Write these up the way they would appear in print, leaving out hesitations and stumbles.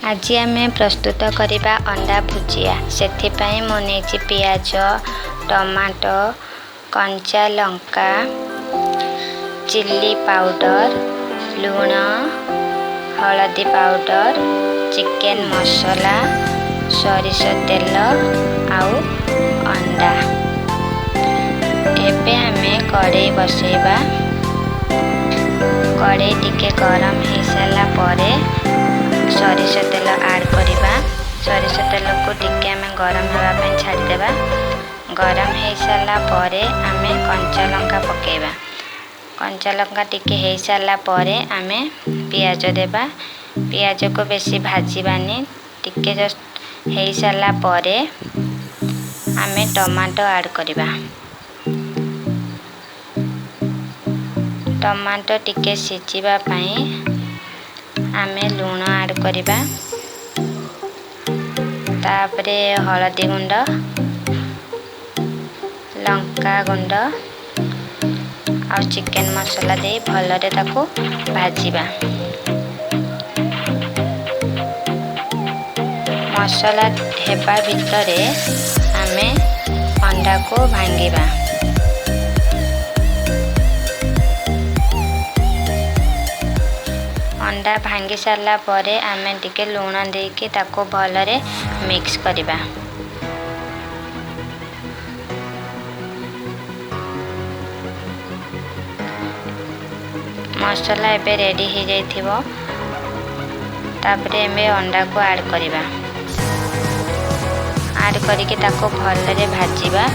आज आम प्रस्तुत करवा अंडा भुजिया। से मुझे पियाज, टमाटो, कंचा लंका, चिल्ली पाउडर, लुण, हलदी पाउडर, चिकेन मसला, सरिष तेल आउ अंडा। एबे आमे कड़े बसैबा। कड़े टिके गरम हो सारा परे सरिष तेल ऐड करवा। सरिष तेल को टिके आमे गरम होगा छाड़देवा। गरम हो सारा परे आमे कंचा लंका पकेबा। कंचा लंका टिके हो सारा परे आमे पियाज देबा। पियाज को बेसी भाजबानी, टिके जस्ट हो सारा परे आमे टमाटो ऐड करवा। टमाटो टिके सिझिबा पई आमे लुण ऐड करवा। तापरे हलदी गुंड, लंका गुंड आ चिकेन मसला दे भलरे ताको भाजिबा। मसला हेबा भितरे आमे अंडा को भांगिबा। अंडा भांगी सारा परे आमे टिके लुण देके ताको भलरे मिक्स करवा। मसला एबे रेडी हो जाइथिबो। तापरे एमे अंडा को ऐड करवा। ऐड करके ताको भलरे भाजिबा।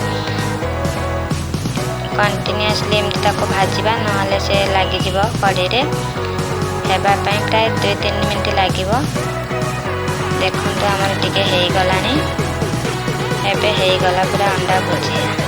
कंटिन्यूअसली एमती ताको भाजिबा, नहले से लागी जिवो कड़ी रे। हेबा प्राय 2-3 मिनट लगे। देखो आमर टिके हो गलानी। एबे हो गला पूरा अंडा भुजिया।